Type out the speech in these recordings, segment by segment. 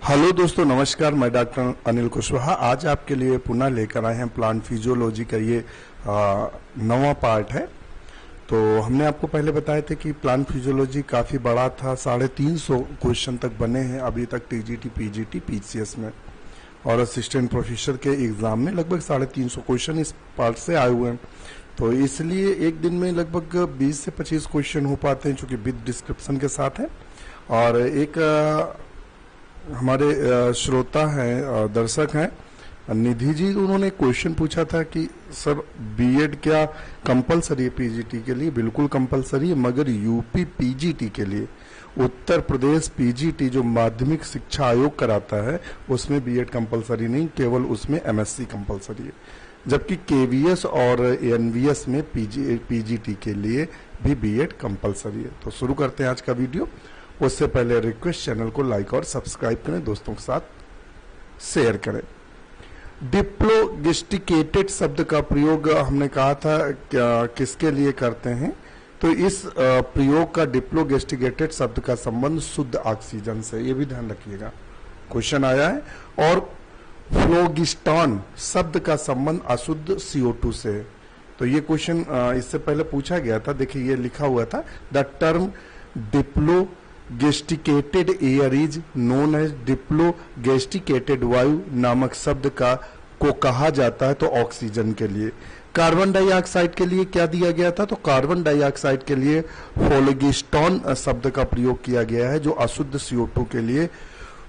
Hello दोस्तों, नमस्कार। मैं डॉक्टर अनिल कुशवाहा आज आपके लिए पुनः लेकर आए हैं प्लांट फिजियोलॉजी का ये नवा पार्ट है। तो हमने आपको पहले बताया था कि प्लांट फिजियोलॉजी काफ़ी बड़ा था, 350 क्वेश्चन तक बने हैं अभी तक टीजीटी, पीजीटी, पीसीएस में, और असिस्टेंट प्रोफेसर के एग्ज़ाम में लगभग 350 क्वेश्चन इस पार्ट से आए हुए हैं। तो इसलिए एक दिन में लगभग 20 से 25 क्वेश्चन हो पाते हैं, जो कि विद डिस्क्रिप्शन के साथ है। और एक हमारे श्रोता हैं, दर्शक हैं निधि जी, उन्होंने क्वेश्चन पूछा था कि सर बीएड क्या कंपलसरी है पीजीटी के लिए? बिल्कुल कंपलसरी है, मगर यूपी पीजीटी के लिए, उत्तर प्रदेश पीजीटी जो माध्यमिक शिक्षा आयोग कराता है उसमें बीएड कंपलसरी नहीं, केवल उसमें एमएससी कंपलसरी है। जबकि केवीएस और एनवीएस में पीजीटी के लिए भी बीएड कंपलसरी है। तो शुरू करते हैं आज का वीडियो। उससे पहले रिक्वेस्ट, चैनल को लाइक और सब्सक्राइब करें, दोस्तों के साथ शेयर करें। डिप्लोगेस्टिकेटेड शब्द का प्रयोग हमने कहा था किसके लिए करते हैं, तो इस प्रयोग का डिप्लोगेस्टिकेटेड शब्द का संबंध शुद्ध ऑक्सीजन से, ये भी ध्यान रखिएगा, क्वेश्चन आया है। और फ्लोगिस्टॉन शब्द का संबंध अशुद्ध CO2 से। तो ये क्वेश्चन इससे पहले पूछा गया था, देखिए ये लिखा हुआ था, the term diplogesticated air is known as diplogesticated वायु नामक शब्द को कहा जाता है तो ऑक्सीजन के लिए। कार्बन डाइऑक्साइड के लिए क्या दिया गया था, तो कार्बन डाइऑक्साइड के लिए फ्लोगिस्टॉन शब्द का प्रयोग किया गया है, जो अशुद्ध CO2 के लिए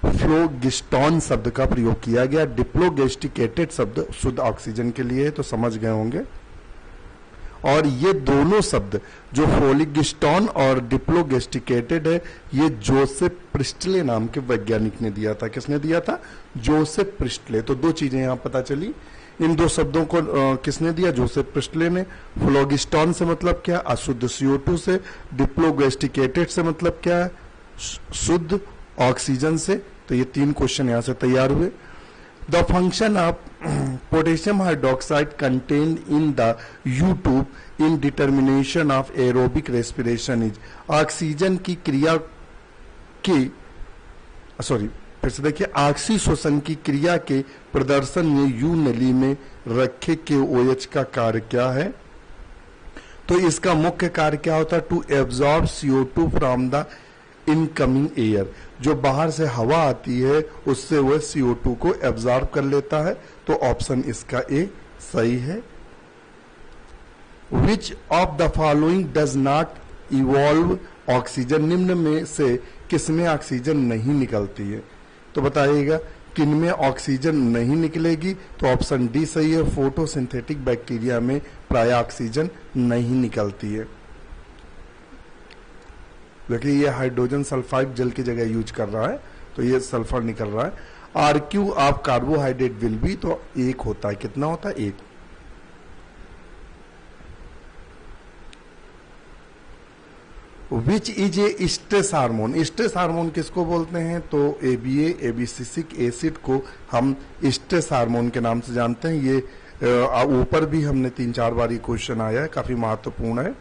फ्लोगिस्टॉन शब्द का प्रयोग किया गया। डिप्लोगेस्टिकेटेड शब्द शुद्ध ऑक्सीजन के लिए है, तो समझ गए होंगे। और ये दोनों शब्द जो फ्लोगिस्टॉन और डिप्लोगेस्टिकेटेड है, ये जोसेफ प्रिस्टले नाम के वैज्ञानिक ने दिया था। किसने दिया था? Joseph Presley. तो दो चीजें यहां पता चली, इन दो शब्दों को किसने दिया? जोसेफ प्रिस्टले ने। फ्लोगिस्टॉन से मतलब क्या? अशुद्ध CO2 से। डिप्लोगेस्टिकेटेड से मतलब क्या है? शुद्ध ऑक्सीजन से। तो ये 3 क्वेश्चन यहां से तैयार हुए। The function of potassium hydroxide contained in the U-tube in determination of aerobic respiration is, oxygen की क्रिया की फिर से देखिए, ऑक्सीशोषण की क्रिया के प्रदर्शन में यू नली में रखे KOH का कार्य क्या है? तो इसका मुख्य कार्य क्या होता है? To absorb CO2 from the incoming air, जो बाहर से हवा आती है उससे वह CO2 को एब्जॉर्ब कर लेता है। तो ऑप्शन इसका ए सही है। विच of the following does not evolve oxygen, निम्न में से किसमें ऑक्सीजन नहीं निकलती है? तो बताइएगा किनमें ऑक्सीजन नहीं निकलेगी, तो ऑप्शन डी सही है। फोटोसिंथेटिक बैक्टीरिया में प्राय ऑक्सीजन नहीं निकलती है। देखिए ये हाइड्रोजन सल्फाइड जल की जगह यूज कर रहा है, तो ये सल्फर निकल रहा है। RQ of carbohydrate will be, तो 1 होता है। कितना होता है? 1। Which is a stress hormone, stress hormone किसको बोलते हैं? तो ABA एबिसिसिक एसिड को हम स्ट्रेस हार्मोन के नाम से जानते हैं। ये ऊपर भी हमने 3-4 बार ये क्वेश्चन आया है, काफी महत्वपूर्ण है।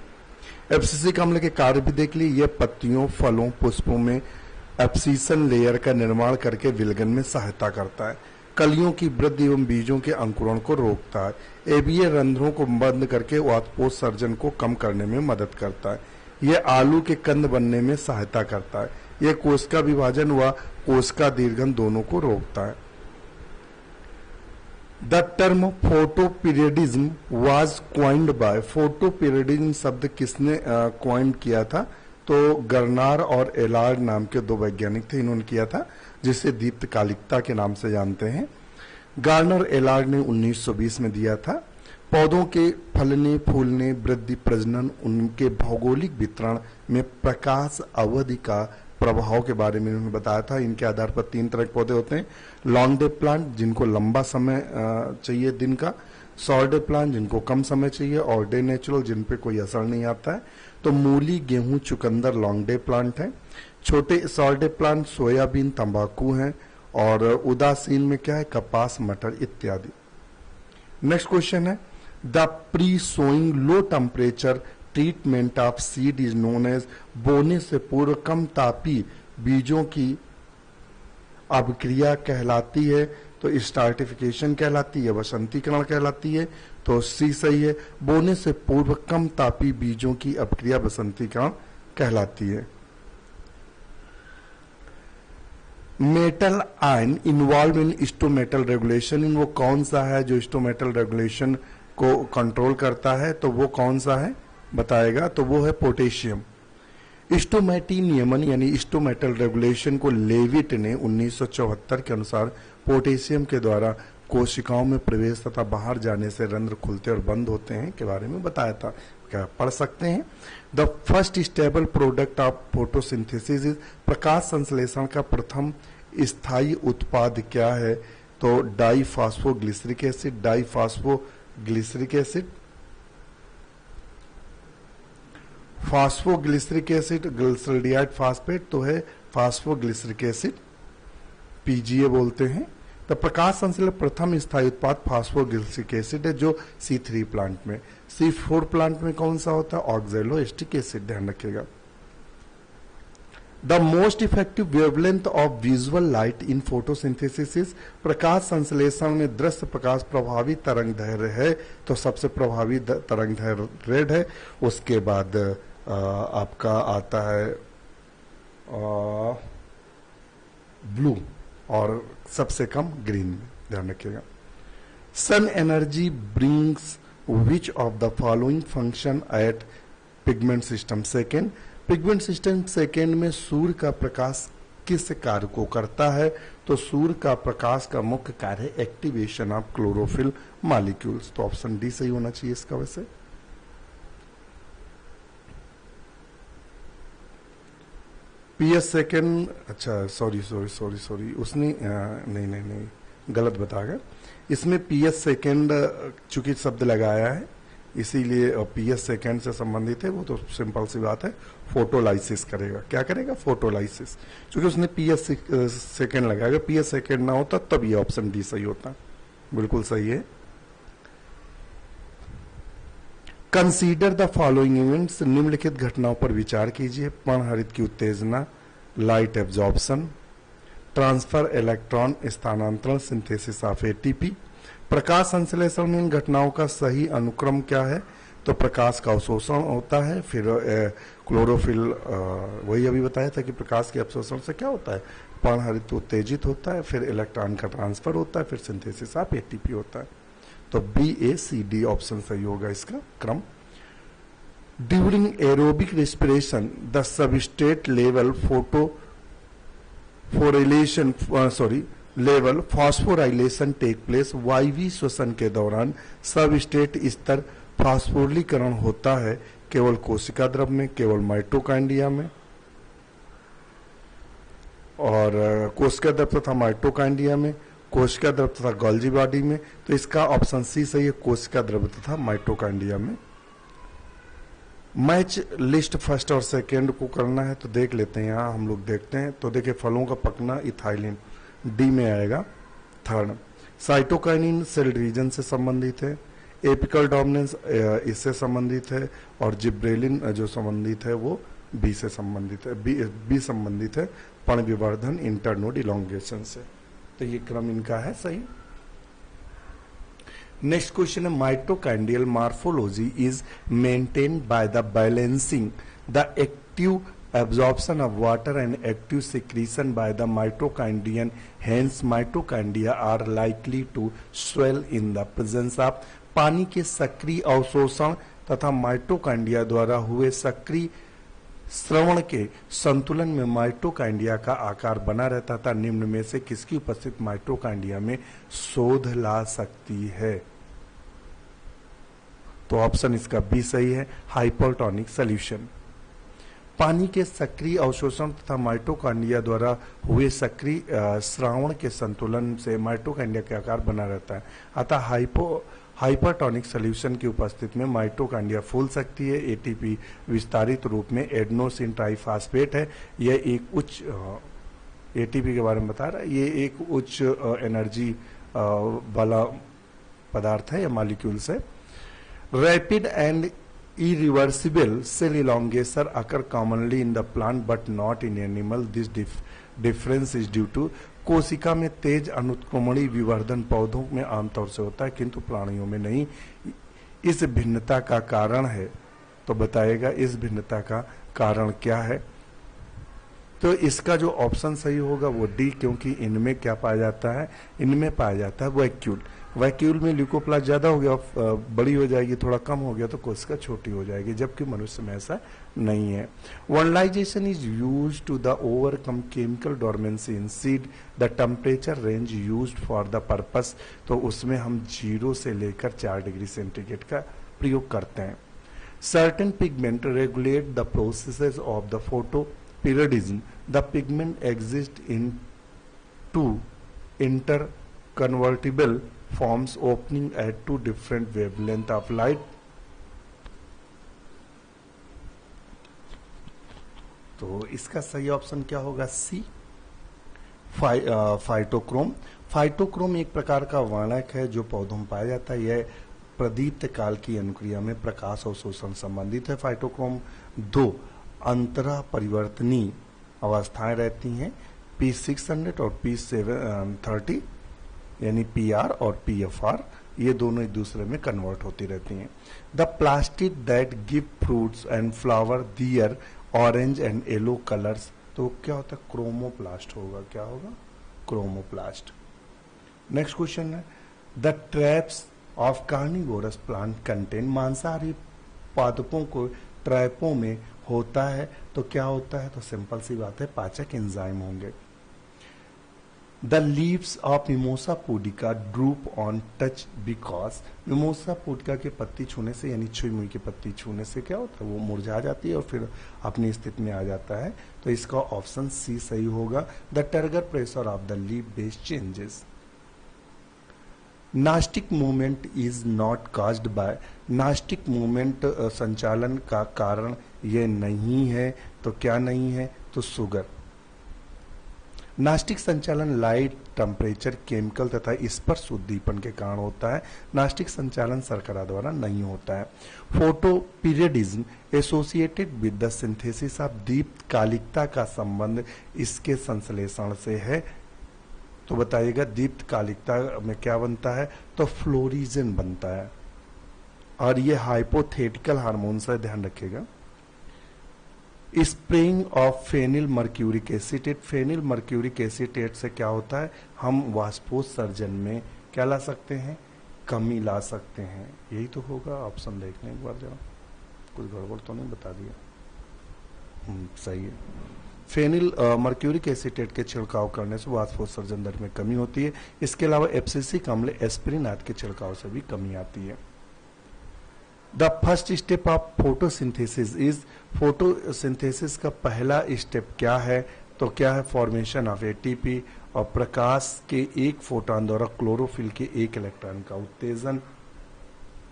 एब्सिसिक अम्ल के कार्य भी देख ली, ये पत्तियों, फलों, पुष्पों में एब्सिसन लेयर का निर्माण करके विलगन में सहायता करता है। कलियों की वृद्धि एवं बीजों के अंकुरण को रोकता है। ABA रंध्रों को बंद करके वातपोत्सर्जन को कम करने में मदद करता है। यह आलू के कंद बनने में सहायता करता है। यह कोशिका विभाजन व कोशिका दीर्घन दोनों को रोकता है। The term photoperiodism was coined by, photoperiodism शब्द किसने क्वाइंड किया था? तो गर्नार और एलार्ड नाम के 2 वैज्ञानिक थे, इन्होंने किया था, जिसे दीप्तकालिकता के नाम से जानते हैं। गार्नर एलार्ड ने 1920 में दिया था। पौधों के फलने, फूलने, वृद्धि, प्रजनन, उनके भौगोलिक वितरण में प्रकाश अवधि का प्रभाव के बारे में उन्होंने बताया था। इनके आधार पर 3 तरह के पौधे होते हैं। लॉन्ग डे प्लांट, जिनको लंबा समय चाहिए दिन का, शॉर्ट डे प्लांट, जिनको कम समय चाहिए, और डे नेचुरल, जिन पे कोई असर नहीं आता है। तो मूली, गेहूं, चुकंदर लॉन्ग डे प्लांट है। छोटे शॉर्ट डे प्लांट सोयाबीन, तंबाकू हैं। और उदासीन में क्या है? कपास, मटर इत्यादि। नेक्स्ट क्वेश्चन है, the pre sowing low temperature treatment of seed is known as, बोने से पूर्व कम तापी बीजों की अभिक्रिया कहलाती है, तो स्टार्टिफिकेशन कहलाती है, वसंतीकरण कहलाती है, तो सी सही है। बोने से पूर्व कम तापी बीजों की अभिक्रिया वसंतीकरण कहलाती है। Metal ion involve in stomatal regulation, इन वो कौन सा है जो स्टोमेटल रेगुलेशन को कंट्रोल करता है, तो वो कौन सा है बताएगा, तो वो है पोटेशियम। स्टोमेटी नियमन यानी स्टोमेटल रेगुलेशन को लेविट ने 1974 के अनुसार पोटेशियम के द्वारा कोशिकाओं में प्रवेश तथा बाहर जाने से रंध्र खुलते और बंद होते हैं के बारे में बताया था। क्या पढ़ सकते हैं? The first stable product of photosynthesis is, प्रकाश संश्लेषण का प्रथम स्थायी उत्पाद क्या है, तो diphosphoglyceric acid. Diphosphoglyceric acid, phosphoglyceric acid, glyceraldehyde phosphate तो है फास्फोग्लिसरिक एसिड, पीजीए बोलते हैं। तो प्रकाश संश्लेषण प्रथम स्थायी उत्पाद फास्फोग्लिसरिक एसिड है जो C3 प्लांट में। C4 प्लांट में कौन सा होता है? ऑक्सैलोएस्टिक एसिड, ध्यान रखिएगा। The most effective wavelength of visual light in photosynthesis is, प्रकाश संश्लेषण में दृश्य प्रकाश प्रभावी तरंग दैर्घ्य है, तो सबसे प्रभावी तरंग दैर्घ्य रेड है। उसके बाद आपका आता है ब्लू और सबसे कम ग्रीन में, ध्यान रखिएगा। Sun energy brings which of the following function at pigment system second, pigment system second में सूर्य का प्रकाश किस कार्य को करता है, तो सूर्य का प्रकाश का मुख्य कार्य है एक्टिवेशन ऑफ क्लोरोफिल मॉलिक्यूल्स, तो ऑप्शन डी सही होना चाहिए इसका। वैसे पीएस सेकेंड, अच्छा सॉरी उसने नहीं गलत बता गया। इसमें पीएस सेकेंड चूंकि शब्द लगाया है इसीलिए पीएस सेकेंड से संबंधित है, वो तो सिंपल सी बात है, फोटोलाइसिस करेगा। क्या करेगा? फोटोलाइसिस। क्योंकि उसने पीएस सेकेंड लगाएगा, पीएस सेकेंड ना होता तब ये ऑप्शन डी सही होता। बिल्कुल सही है। कंसीडर द फॉलोइंग इवेंट्स, निम्नलिखित घटनाओं पर विचार कीजिए। पर्णहरित की उत्तेजना, लाइट एब्जॉर्प्शन, ट्रांसफर इलेक्ट्रॉन स्थानांतरण, सिंथेसिस ऑफ एटीपी। प्रकाश संश्लेषण में इन घटनाओं का सही अनुक्रम क्या है, तो प्रकाश का अवशोषण होता है, फिर क्लोरोफिल, वही अभी बताया था कि प्रकाश के अवशोषण से क्या होता है, पर्णहरित उत्तेजित होता है, फिर इलेक्ट्रॉन का ट्रांसफर होता है, फिर सिंथेसिस ऑफ एटीपी होता है। तो BACD ऑप्शन सही होगा इसका क्रम। During aerobic respiration the substrate level phosphorylation take place, वायवीय श्वसन के दौरान सबस्ट्रेट स्तर फास्फोरिलीकरण होता है केवल कोशिका द्रव में, केवल माइटोकांड्रिया में, और कोशिका द्रव तथा माइटोकांड्रिया में, कोशिका द्रव तथा गोल्जी बॉडी में। तो इसका ऑप्शन सी सही है, कोशिका द्रव तथा माइटोकांड्रिया में। मैच लिस्ट फर्स्ट और सेकेंड को करना है तो देख लेते हैं, यहाँ हम लोग देखते हैं। तो देखिए फलों का पकना इथाइलिन डी में आएगा थर्ड। साइटोकाइनिन सेल डिवीजन से संबंधित है, एपिकल डोमिनेंस इससे संबंधित है, और जिब्रेलिन जो संबंधित है वो बी से संबंधित है, बी संबंधित है पण विवर्धन इंटरनोड इलोंगेशन से। तो ये क्रम इनका है सही। नेक्स्ट क्वेश्चन है, mitochondrial morphology is maintained by the balancing the active absorption of water and active secretion by the mitochondrion, hence mitochondria are likely to swell in the presence of, पानी के सक्रिय अवशोषण तथा माइटोकांड्रिया द्वारा हुए सक्रिय श्रवण के संतुलन में माइटोकांड्रिया का आकार बना रहता था। निम्न में से किसकी उपस्थिति माइटोकांड्रिया में शोध ला सकती है, तो ऑप्शन इसका बी सही है, हाइपोटोनिक सॉल्यूशन। पानी के सक्रिय अवशोषण तथा माइटोकांड्रिया द्वारा हुए सक्रिय श्रावण के संतुलन से माइटोकांड्रिया का आकार बना रहता है। अतः हाइपरटोनिक सॉल्यूशन की उपस्थिति में माइटोकांड्रिया फूल सकती है। एटीपी विस्तारित रूप में एडेनोसिन ट्राइफॉस्फेट है। यह एक उच्च एटीपी के बारे में बता रहा है, ये एक उच्च एनर्जी वाला पदार्थ है या मॉलिक्यूल्स है। Rapid and irreversible cell elongation occur commonly in the plant but not in animal. This difference is due to कोशिका में तेज अनुत्क्रमणी विवर्धन पौधों में आमतौर से होता है किंतु प्राणियों में नहीं। इस भिन्नता का कारण है, तो बताइएगा इस भिन्नता का कारण क्या है। तो इसका जो ऑप्शन सही होगा वो डी, क्योंकि इनमें क्या पाया जाता है, इनमें पाया जाता है वैक्यूल। वैक्यूल में ल्यूकोप्लास्ट ज्यादा हो गया, बड़ी हो जाएगी, थोड़ा कम हो गया तो कोशिका छोटी हो जाएगी, जबकि मनुष्य में ऐसा नहीं है। Vernalization is use to the overcome chemical dormancy in seed, the temperature range use for the purpose, तो उसमें हम 0 से लेकर 4 डिग्री सेंटीग्रेड का प्रयोग करते हैं। Certain pigment regulate the processes of the photoperiodism. The pigment exists in 2 interconvertible forms opening at 2 different wavelength of light. तो इसका सही ऑप्शन क्या होगा, सी, फाइटोक्रोम। फाइटोक्रोम एक प्रकार का वर्णक है जो पौधों में पाया जाता है। यह प्रदीप्त काल की अनुक्रिया में प्रकाश और शोषण संबंधित है। फाइटोक्रोम 2 अंतरा परिवर्तनीय अवस्थाएं रहती हैं, P600 और P730, यानी PR और PFR, ये दोनों एक दूसरे में कन्वर्ट होती रहती हैं। The plastid that give fruits and flower their orange and yellow colours, तो क्या होता है, क्रोमोप्लास्ट होगा। क्या होगा, क्रोमोप्लास्ट। नेक्स्ट क्वेश्चन है, the traps of carnivorous plant contain, मांसाहारी पादपों को ट्रैपों में होता है तो क्या होता है, तो सिंपल सी बात है, पाचक एंजाइम होंगे। The leaves of mimosa pudica drupe on touch because, mimosa pudica के पत्ती छूने से, यानी छुई मुई की पत्ती छूने से क्या होता है, वो मुरझा जाती है और फिर अपनी स्थिति में आ जाता है। तो इसका ऑप्शन सी सही होगा। The turgor pressure of the leaf base changes. Nastic movement is not caused by, nastic movement संचालन का कारण ये नहीं है, तो क्या नहीं है, तो शुगर। नास्टिक संचालन लाइट, टेम्परेचर, केमिकल तथा स्पर्श उद्दीपन के कारण होता है। नास्टिक संचालन शर्करा द्वारा नहीं होता है। Photoperiodism associated with the synthesis of दीप्तकालिकता का संबंध इसके संश्लेषण से है, तो बताइएगा दीप्तकालिकता में क्या बनता है, तो फ्लोरिजन बनता है, और ये हाइपोथेटिकल हार्मोन से, ध्यान रखिएगा। Spraying of phenyl mercuric acetate, phenyl mercuric acetate से क्या होता है, हम वाष्पोत्सर्जन में क्या ला सकते हैं, कमी ला सकते हैं। यही तो होगा, ऑप्शन देखने एक बार जरा, कुछ गड़बड़ तो नहीं बता दिया। सही है। फेनिल मर्क्यूरिक एसिटेट के छिड़काव करने से वाष्पोत्सर्जन दर में कमी होती है। इसके अलावा एब्सिसिक अम्ल एस्पिरिन आदि के छिड़काव से भी कमी आती है। The first step of photosynthesis is, photosynthesis का पहला स्टेप क्या है, तो क्या है, फॉर्मेशन ऑफ एटीपी, और प्रकाश के एक फोटोन द्वारा क्लोरोफिल के एक इलेक्ट्रॉन का उत्तेजन,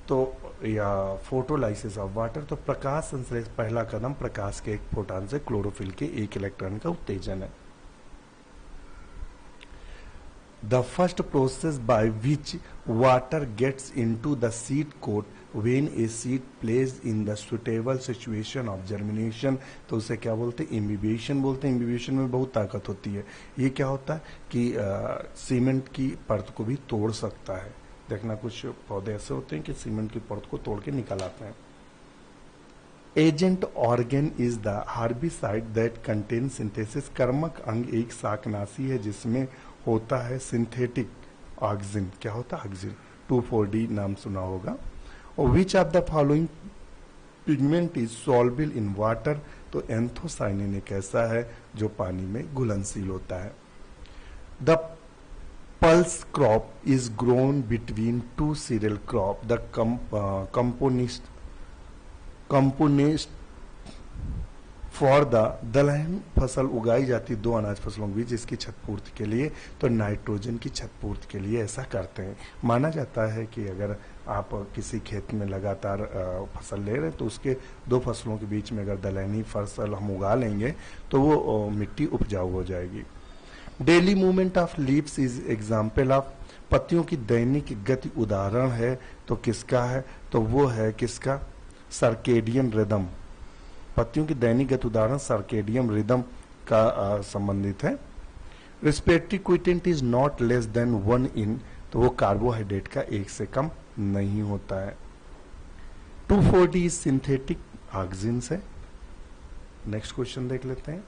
तो या फोटोलाइसिस ऑफ वाटर, तो प्रकाश संश्लेष पहला कदम प्रकाश के एक फोटोन से क्लोरोफिल के एक इलेक्ट्रॉन का उत्तेजन है। The first process by which water gets into the seed coat when a seed placed in the suitable situation of germination, तो उसे क्या बोलते हैं, इम्बिबिएशन बोलते हैं। इम्बिबिएशन में बहुत ताकत होती है। ये क्या होता है कि सीमेंट की परत को भी तोड़ सकता है। देखना, कुछ पौधे ऐसे होते हैं कि सीमेंट की परत को तोड़ के निकल आते हैं। Agent organ is the herbicide that contain synthesis, कर्मक अंग एक शाकनाशी है जिसमें होता है सिंथेटिक ऑक्सिन। क्या होता है, ऑक्सिन। 2,4-D नाम सुना होगा। और which of the following pigment is soluble in water, तो एंथोसाइनिन एक ऐसा है जो पानी में घुलनशील होता है। The pulse crop is grown between 2 cereal crop, the component for the दलहन फसल उगाई जाती 2 अनाज फसलों के बीच इसकी छतपूर्ति के लिए, तो नाइट्रोजन की छतपूर्ति के लिए ऐसा करते हैं। माना जाता है कि अगर आप किसी खेत में लगातार फसल ले रहे हैं तो उसके 2 फसलों के बीच में अगर दलहनी फसल हम उगा लेंगे तो वो मिट्टी उपजाऊ हो जाएगी। Daily movement of leaves is example of, पत्तियों की दैनिक गति उदाहरण है, तो किसका है, तो वो है किसका, सर्केडियन रिदम। पत्तियों की दैनिक गति उदाहरण सर्केडियम रिदम का संबंधित है। Respiratory quotient is not less than 1 in, तो वो कार्बोहाइड्रेट का 1 से कम नहीं होता है। 2,4-D इज सिंथेटिक ऑक्सीजन है। नेक्स्ट क्वेश्चन देख लेते हैं।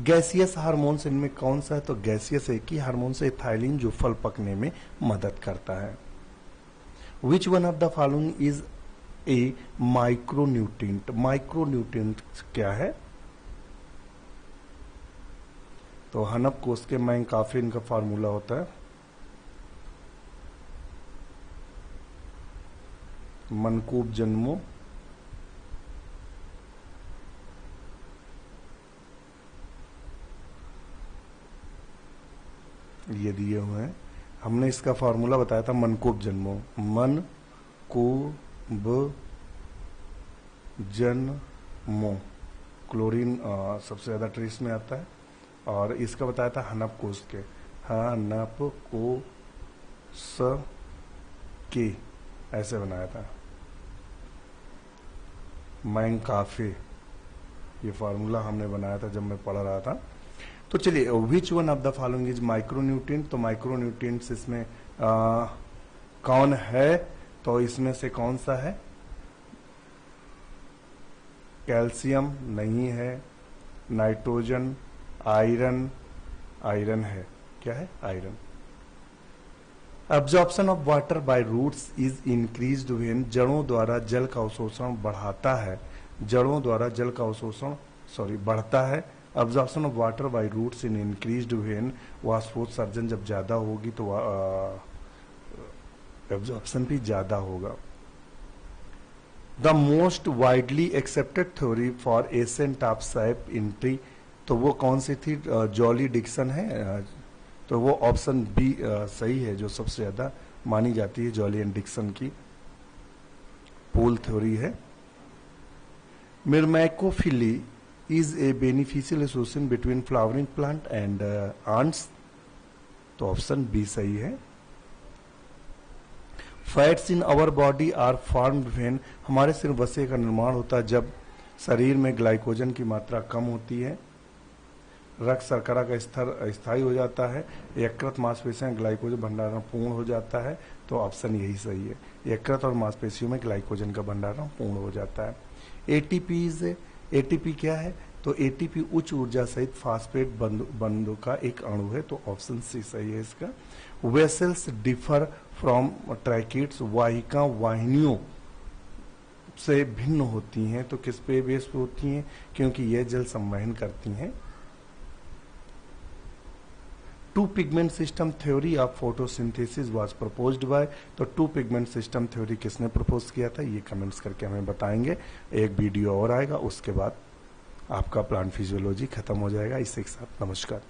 गैसियस हार्मोन्स इनमें कौन सा है, तो गैसियस एक ही हार्मोन से इथाइलिन जो फल पकने में मदद करता है। Which one of the following is a micronutrient, micronutrient क्या है, तो हनप कोष के मैंकाफिन का फार्मूला होता है मनकूब जन्मों ये दिए हुए हैं। हमने इसका फार्मूला बताया था मनकूब जन्मों, मन को जन्मों, क्लोरीन सबसे ज्यादा ट्रेस में आता है, और इसका बताया था हनप कोष के, हनप कोष के ऐसे बनाया था मैंकाफे, ये फार्मूला हमने बनाया था जब मैं पढ़ रहा था। तो चलिए, which one of the following is micronutrient, तो माइक्रोन्यूट्रिएंट्स इसमें कौन है, तो इसमें से कौन सा है, कैल्शियम नहीं है, नाइट्रोजन, आयरन, आयरन है, क्या है, iron. Absorption of water by roots is increased when, जड़ों द्वारा जल का अवशोषण बढ़ाता है, जड़ों द्वारा जल का अवशोषण बढ़ता है। Absorption of water by roots in increased when, वाष्पोत्सर्जन जब ज्यादा होगी तो एब्जॉर्प्शन भी ज्यादा होगा। The most widely accepted theory for ascent of sap in tree, तो वो कौन सी थी, जॉली डिक्सन है, तो वो ऑप्शन बी सही है, जो सबसे ज्यादा मानी जाती है जॉली एंड डिक्सन की पोल थ्योरी है। Myrmecophily is a beneficial association between flowering plant and ants, तो ऑप्शन बी सही है। Fats in our body are formed when, हमारे सिर्फ वसे का निर्माण होता है जब शरीर में ग्लाइकोजन की मात्रा कम होती है, रक्त शर्करा का स्तर स्थायी हो जाता है, यकृत मांसपेशियां ग्लाइकोजन भंडारण पूर्ण हो जाता है, तो ऑप्शन यही सही है, यकृत और मांसपेशियों में ग्लाइकोजन का भंडारण पूर्ण हो जाता है। एटीपी क्या है, तो एटीपी उच्च ऊर्जा सहित फास्फेट बंधु का एक अणु है, तो ऑप्शन सी सही है इसका। वेसल्स डिफर फ्रॉम ट्रैकिट्स, वाहिका वाहिनियों से भिन्न होती हैं, तो किस पे बेस होती हैं, क्योंकि यह जल संवहन करती हैं। Two pigment system theory of photosynthesis was proposed by, तो टू पिगमेंट सिस्टम थ्योरी किसने प्रपोज किया था, ये कमेंट्स करके हमें बताएंगे। एक वीडियो और आएगा, उसके बाद आपका प्लांट फिजियोलॉजी खत्म हो जाएगा। इसके साथ नमस्कार।